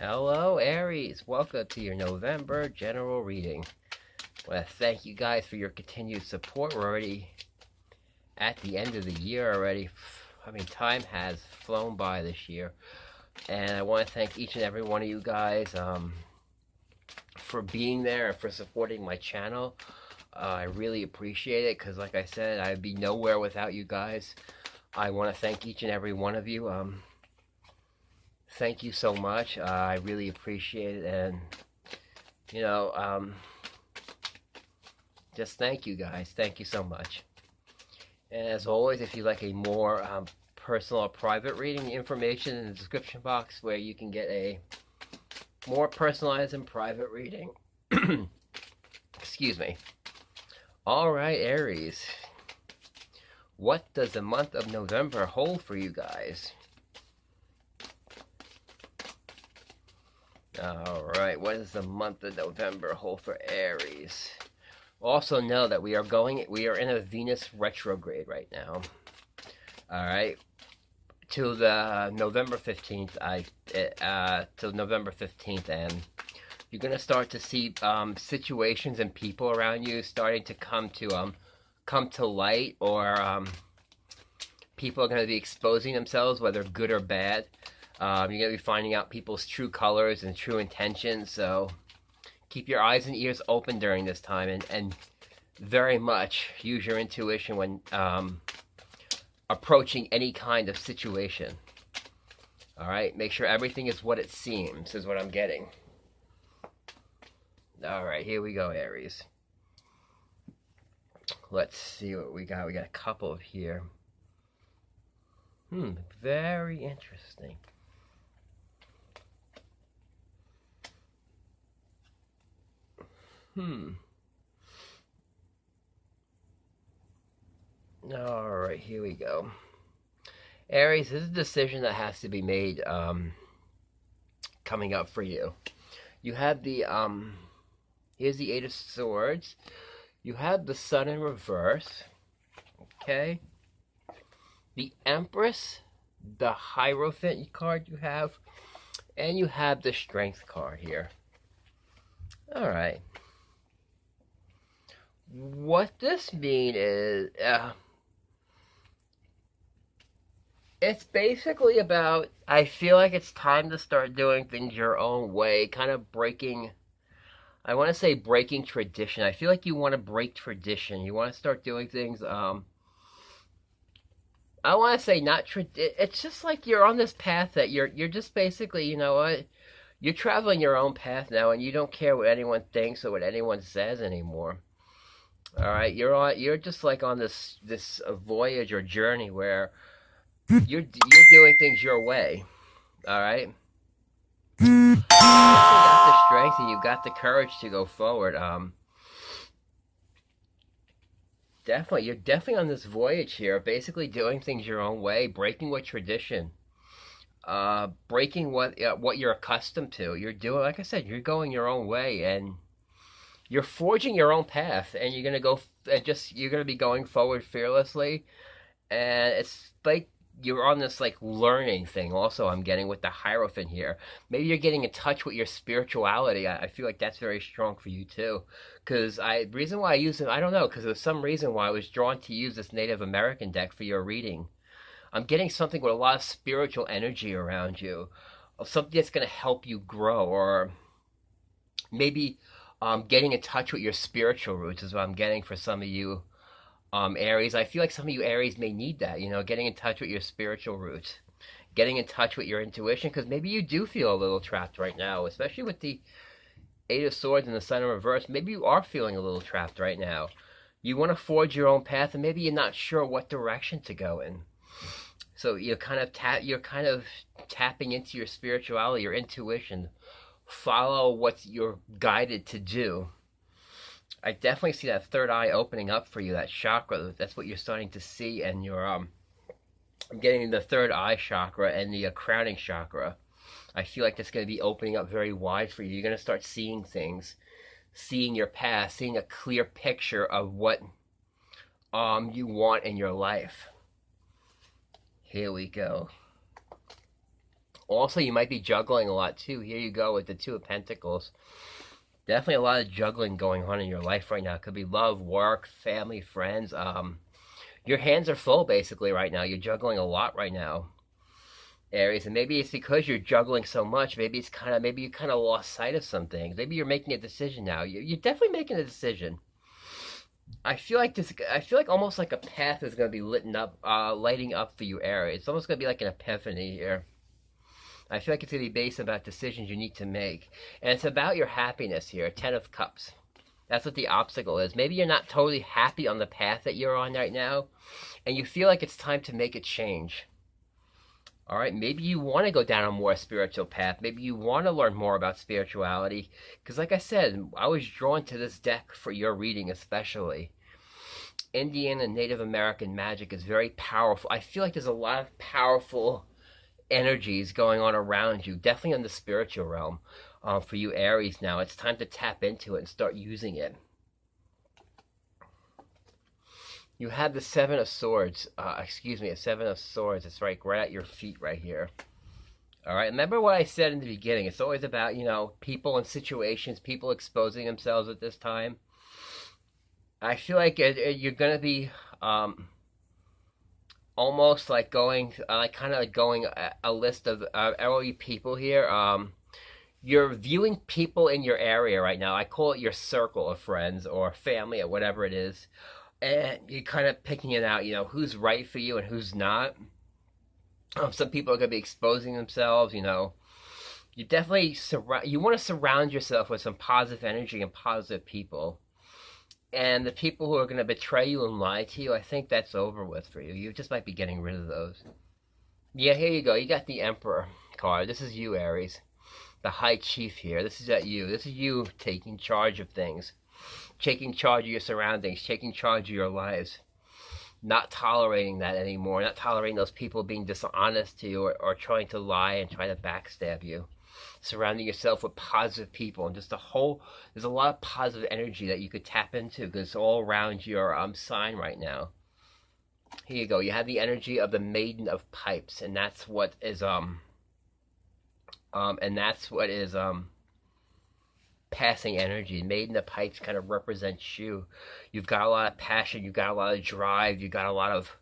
Hello, Aries. Welcome to your November general reading. I want to thank you guys for your continued support. We're already at the end of the year already. I mean, time has flown by this year. And I want to thank each and every one of you guys for being there and for supporting my channel. I really appreciate it because, like I said, I'd be nowhere without you guys. I want to thank each and every one of you. Thank you so much. I really appreciate it, and you know, just thank you guys. Thank you so much. And as always, if you'd like a more personal or private reading, the information in the description box where you can get a more personalized and private reading. Excuse me. All right, Aries. What does the month of November hold for you guys? All right, what does the month of November hold for Aries? Also know that we are in a Venus retrograde right now. All right, to the November 15th. Till November 15th, and you're gonna start to see situations and people around you starting to come to light, or people are gonna be exposing themselves, whether good or bad. You're going to be finding out people's true colors and true intentions, so keep your eyes and ears open during this time, and very much use your intuition when approaching any kind of situation. Alright, make sure everything is what it seems, is what I'm getting. Alright, here we go, Aries. Let's see what we got. We got a couple of here. Very interesting. All right, here we go. Aries, this is a decision that has to be made coming up for you. You have the here's the Eight of Swords. You have the Sun in reverse. Okay. The Empress, the Hierophant card you have, and you have the Strength card here. All right. What this means is, it's basically about, I feel like it's time to start doing things your own way, kind of breaking, I want to say breaking tradition. I feel like you want to break tradition. You want to start doing things, I want to say not it's just like you're on this path that you're just basically, you know what? You're traveling your own path now, and you don't care what anyone thinks or what anyone says anymore. All right, you're just like on this voyage or journey where you're doing things your way. All right. You got the strength and you've got the courage to go forward. Definitely, you're definitely on this voyage here, basically doing things your own way, breaking with tradition, breaking what you're accustomed to. You're doing, like I said, you're going your own way, and you're forging your own path, and you're gonna go, you're gonna be going forward fearlessly, and it's like you're on this like learning thing. Also, I'm getting with the Hierophant here. Maybe you're getting in touch with your spirituality. I feel like that's very strong for you too. Because reason why I use it, I don't know. Because there's some reason why I was drawn to use this Native American deck for your reading. I'm getting something with a lot of spiritual energy around you, something that's going to help you grow, or maybe getting in touch with your spiritual roots is what I'm getting for some of you Aries. I feel like some of you Aries may need that, getting in touch with your spiritual roots, getting in touch with your intuition, because maybe you do feel a little trapped right now, especially with the Eight of Swords and the Sun in reverse. Maybe you are feeling a little trapped right now. You want to forge your own path, and maybe you're not sure what direction to go in. So you're kind of tapping into your spirituality, your intuition. Follow what you're guided to do. I definitely see that third eye opening up for you, that chakra. That's what you're starting to see, and you're I'm getting the third eye chakra and the crowning chakra. I feel like that's going to be opening up very wide for you. You're going to start seeing things, seeing your past, seeing a clear picture of what you want in your life. Here we go. Also, you might be juggling a lot too. Here you go with the Two of Pentacles. Definitely a lot of juggling going on in your life right now. It could be love, work, family, friends. Your hands are full basically right now. You're juggling a lot right now, Aries, and maybe it's because you're juggling so much. Maybe you kind of lost sight of some things. Maybe you're making a decision now. You're definitely making a decision. I feel like this. I feel like almost like a path is going to be lighting up for you, Aries. It's almost going to be like an epiphany here. I feel like it's going to be based about decisions you need to make, and it's about your happiness here. Ten of Cups. That's what the obstacle is. Maybe you're not totally happy on the path that you're on right now, and you feel like it's time to make a change. All right, maybe you want to go down a more spiritual path. Maybe you want to learn more about spirituality. Because like I said, I was drawn to this deck for your reading especially. Indian and Native American magic is very powerful. I feel like there's a lot of powerful energies going on around you, definitely in the spiritual realm. For you Aries now, it's time to tap into it and start using it. You have the Seven of Swords. A Seven of Swords. It's right at your feet right here. All right. Remember what I said in the beginning. It's always about, people and situations, people exposing themselves at this time. I feel like you're going to be almost like going, a list of elderly people here. You're viewing people in your area right now. I call it your circle of friends or family or whatever it is. And you're kind of picking it out, who's right for you and who's not. Some people are going to be exposing themselves, You definitely you want to surround yourself with some positive energy and positive people. And the people who are going to betray you and lie to you, I think that's over with for you. You just might be getting rid of those. Yeah, here you go. You got the Emperor card. This is you, Aries. The High Chief here. This is you. This is you taking charge of things. Taking charge of your surroundings, taking charge of your lives, not tolerating that anymore, not tolerating those people being dishonest to you or trying to lie and try to backstab you. Surrounding yourself with positive people and just there's a lot of positive energy that you could tap into because it's all around your sign right now. Here you go. You have the energy of the Maiden of Pipes, and that's what is passing energy. Maiden of Pipes kind of represents you. You've got a lot of passion, you've got a lot of drive, you've got a lot of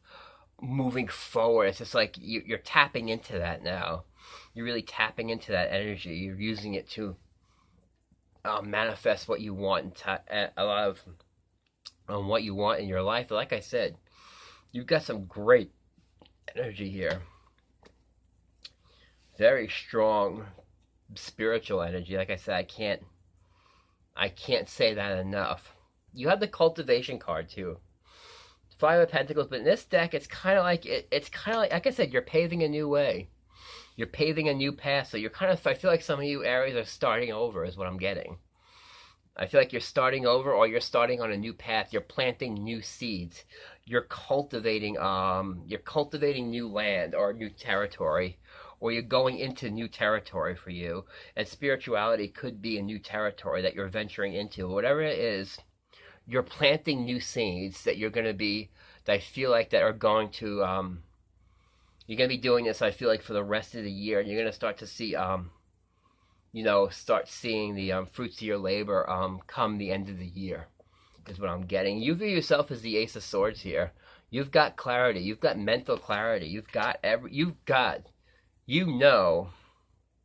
moving forward. It's just like you're tapping into that now. You're really tapping into that energy. You're using it to manifest what you want, and a lot of what you want in your life. Like I said, you've got some great energy here. Very strong spiritual energy. Like I said, I can't say that enough. You have the Cultivation card too. Five of Pentacles, but in this deck, it's kind of like like I said, you're paving a new way. You're paving a new path. So I feel like some of you Aries are starting over, is what I'm getting. I feel like you're starting over, or you're starting on a new path. You're planting new seeds. You're cultivating new land or new territory, or you're going into new territory for you. And spirituality could be a new territory that you're venturing into. Whatever it is, you're planting new seeds that I feel like that are going to, you're going to be doing this, I feel like, for the rest of the year. And you're going to start to see, start seeing the fruits of your labor come the end of the year, is what I'm getting. You view yourself as the Ace of Swords here. You've got clarity. You've got mental clarity.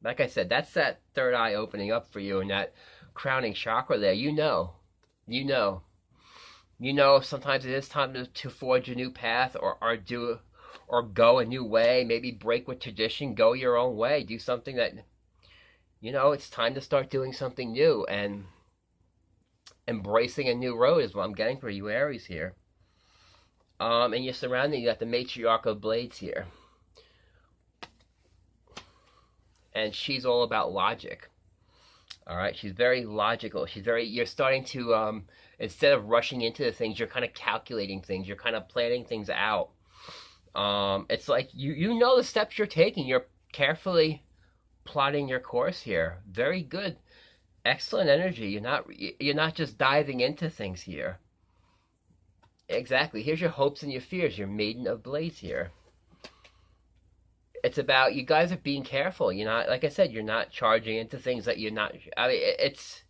Like I said, that's that third eye opening up for you and that crowning chakra there. Sometimes it is time to forge a new path or go a new way, maybe break with tradition, go your own way, do something that, it's time to start doing something new and embracing a new road is what I'm getting for you Aries here. And you're surrounding, you got the Matriarch of Blades here. And she's all about logic. All right, she's very logical. You're starting to, instead of rushing into the things, you're kind of calculating things. You're kind of planning things out. It's like, you know the steps you're taking. You're carefully plotting your course here. Very good. Excellent energy. You're not just diving into things here. Exactly. Here's your hopes and your fears. Your Maiden of Blades here. it's about you guys are being careful. You're not, like I said, you're not charging into things that you're not. I mean, it's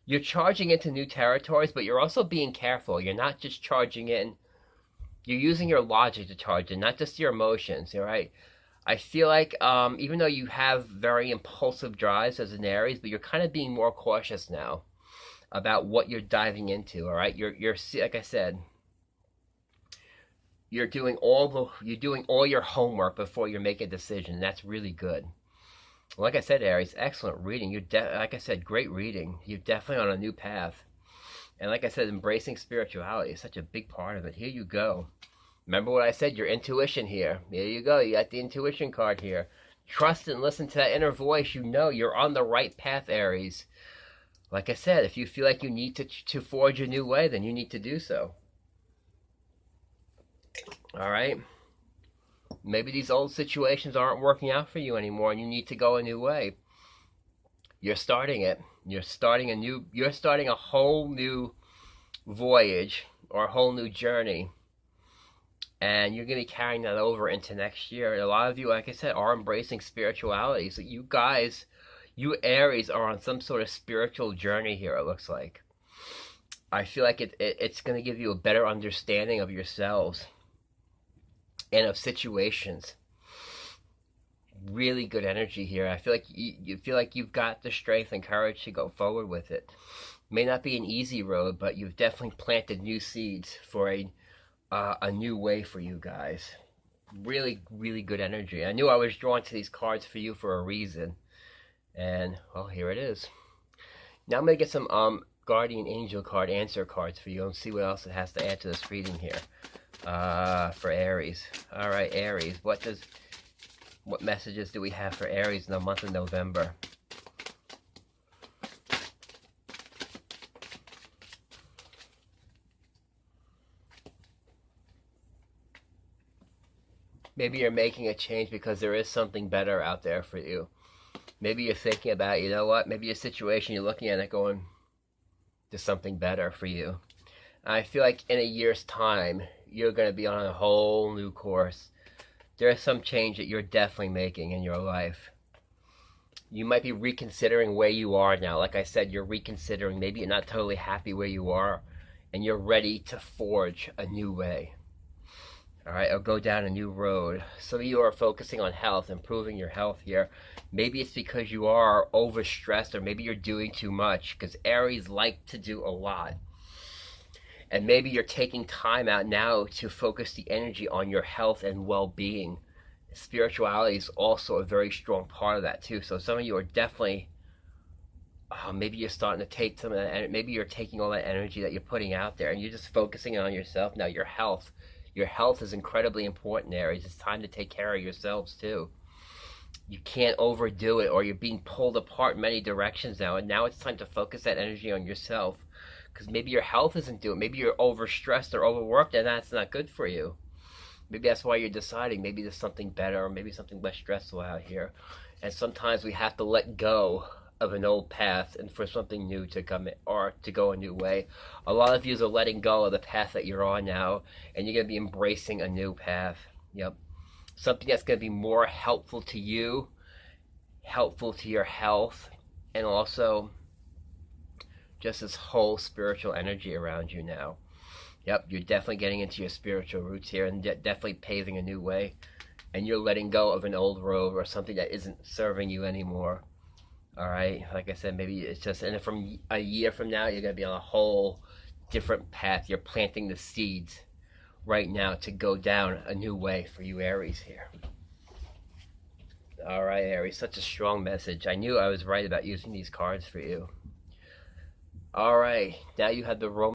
you're charging into new territories, but you're also being careful. You're not just charging in. You're using your logic to charge in, not just your emotions. All right. I feel like even though you have very impulsive drives as an Aries, but you're kind of being more cautious now about what you're diving into. All right. You're like I said, you're doing all your homework before you make a decision. That's really good. Like I said, Aries, excellent reading. Like I said, great reading. You're definitely on a new path. And like I said, embracing spirituality is such a big part of it. Here you go. Remember what I said, your intuition here. There you go. You got the intuition card here. Trust and listen to that inner voice. You know you're on the right path, Aries. Like I said, if you feel like you need to forge a new way, then you need to do so. All right? Maybe these old situations aren't working out for you anymore and you need to go a new way. You're starting it. You're starting a whole new voyage or a whole new journey. And you're going to be carrying that over into next year. And a lot of you, like I said, are embracing spirituality. So you guys, you Aries, are on some sort of spiritual journey here, it looks like. I feel like it's going to give you a better understanding of yourselves and of situations. Really good energy here. I feel like you feel like you've got the strength and courage to go forward with it. May not be an easy road, but you've definitely planted new seeds for a new way for you guys. Really, really good energy. I knew I was drawn to these cards for you for a reason. And, well, here it is. Now I'm going to get some Guardian Angel card answer cards for you and see what else it has to add to this reading here. For Aries. Alright, Aries. What messages do we have for Aries in the month of November? Maybe you're making a change because there is something better out there for you. Maybe you're thinking about, you know what, maybe your situation, you're looking at it going, there's something better for you. I feel like in a year's time, you're going to be on a whole new course. There is some change that you're definitely making in your life. You might be reconsidering where you are now. Like I said, you're reconsidering. Maybe you're not totally happy where you are, and you're ready to forge a new way. All right, or go down a new road. Some of you are focusing on health, improving your health here. Maybe it's because you are overstressed, or maybe you're doing too much, because Aries like to do a lot. And maybe you're taking time out now to focus the energy on your health and well-being. Spirituality is also a very strong part of that too. So some of you are definitely, maybe you're starting to take some of that, maybe you're taking all that energy that you're putting out there and you're just focusing on yourself now. Your health. Your health is incredibly important, Aries. It's time to take care of yourselves too. You can't overdo it, or you're being pulled apart in many directions now, and now it's time to focus that energy on yourself. Because maybe your health isn't doing it. Maybe you're overstressed or overworked, and that's not good for you. Maybe that's why you're deciding maybe there's something better, or maybe something less stressful out here. And sometimes we have to let go of an old path and for something new to come in, or to go a new way. A lot of you are letting go of the path that you're on now, and you're going to be embracing a new path. Yep. Something that's going to be more helpful to you, helpful to your health, and also just this whole spiritual energy around you now. Yep, you're definitely getting into your spiritual roots here and definitely paving a new way. And you're letting go of an old road or something that isn't serving you anymore. All right, like I said, maybe it's just, and from a year from now, you're going to be on a whole different path. You're planting the seeds right now to go down a new way for you Aries here. All right, Aries, such a strong message. I knew I was right about using these cards for you. All right, now you have the romance.